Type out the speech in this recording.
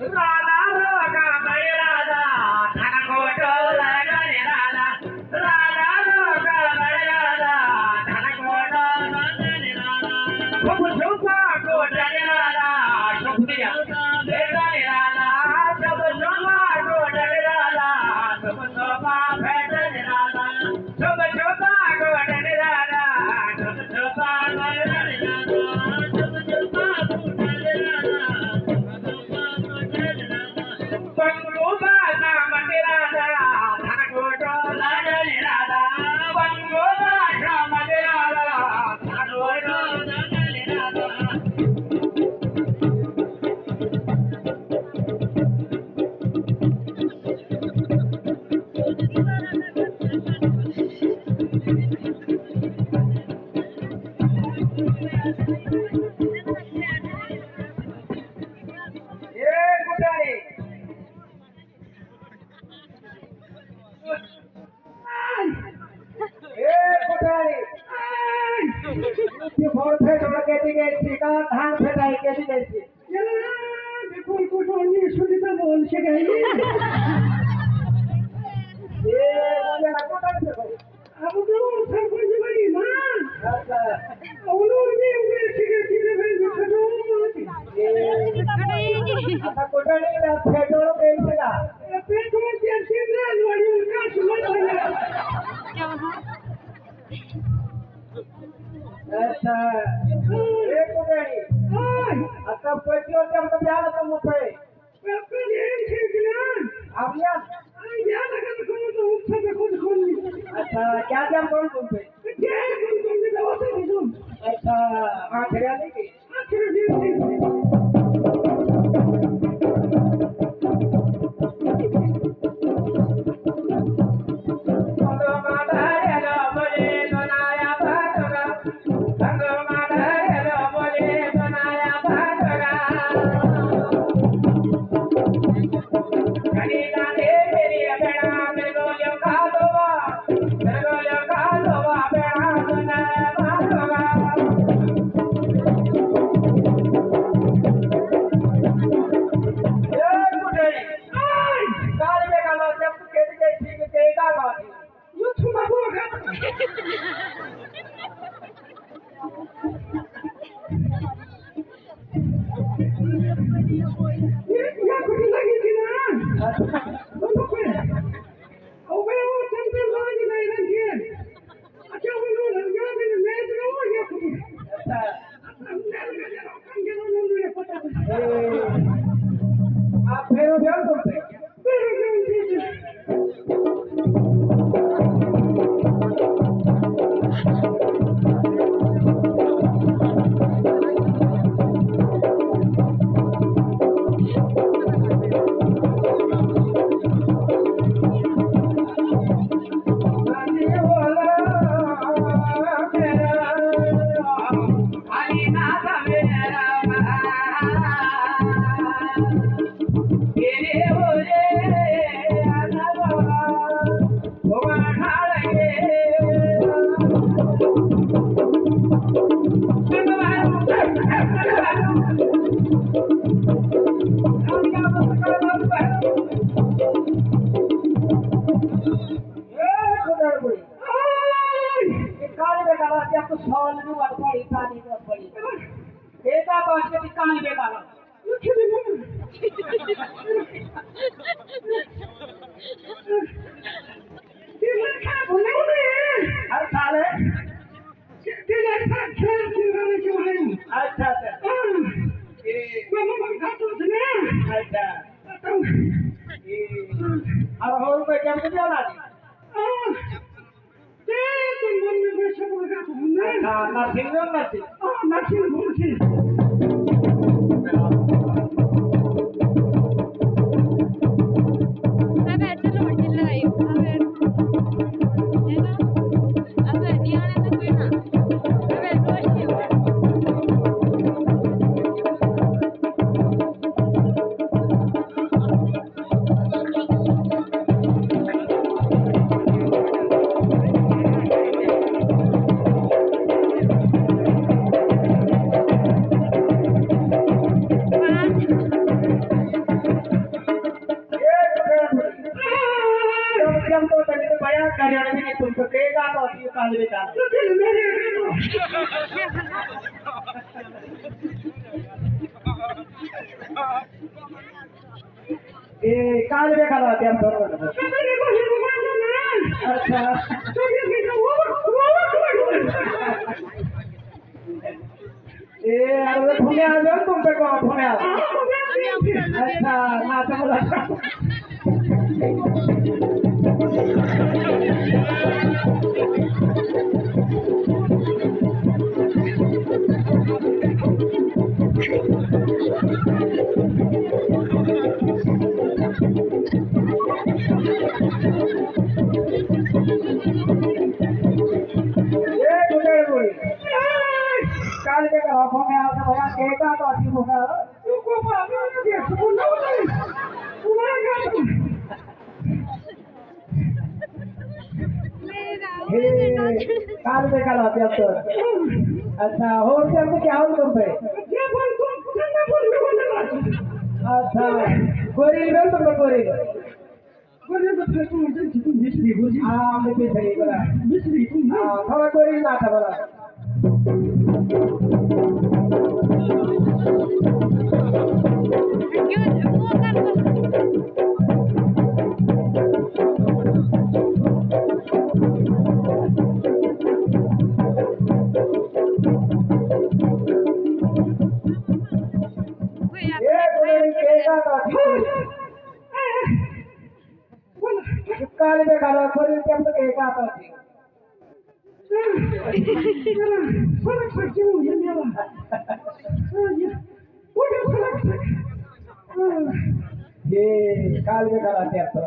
राधा रोगा बळी राधा धन कोटला गणे राधा राधा रोगा बळी राधा धन कोटला गणे राधा खूप शोभा कोटले राधा शोभदिया भेटले राधा सब शोभा कोटले राधा सब शोभा भेटले राधा सब शोभा कोटले राधा सब शोभा भेटले राधा सब शोभा कोटले राधा बंगोबाचा मंदिराचा धन कोटला गणे राधा बंगोबाचा मंदिराचा धन कोटला गणे राधा कुठाने कुठाने फोन फेटवलं कधी घ्यायची का धान फेटाई कधी घ्यायची कोण कुठून सुनीता बोल शिकायली अगोदर सरपंच बनी ना अवलून मी उभे शिकायची आता कुठाने फेटवलं घ्यायचं का पेट्रोल त्याची वाढी का सुरुवात अच्छा कुठाने आता पेट्रोल तेवढं द्यायला तर मोठं आहे आपल्या अच्छा क्या क्या कौन बोलते अच्छा आखिर आले की आप फेरो ध्यान करते अच्छा अब हो रुपये क्या मुझे जाना नर्सिंग काल बेकार तुझे मेरे ए काल बेकार होते हम बरोबर मेरे को ही बोलना ना अच्छा तुझे भी वो ए अरे पुणे आलो तुमचे को पुणे अच्छा नाचा मला काल के हाथों में आता भैया केका तो अच्छी होगा तू को बाबू ने देखो तू ना तुम्हारा हे काल के काल आते अब तो अच्छा हो क्या तो क्या हो तुम पे ये बोल तुम ठंडा बोल में बोलना अच्छा गोरी बेल तुम गोरी बोले तो फिर तुम तुम मिस्री बोल हाँ मैं सही बोला मिस्री तुम ना हाँ थोड़ा गोरी ना था बोला ये गोरी केका तो अच्छी काल में काल गोरी के हम तो केका तो अच्छी फरक सक्यो ये मेरा वो क्या फरक सक ये काल में काल आते अब तो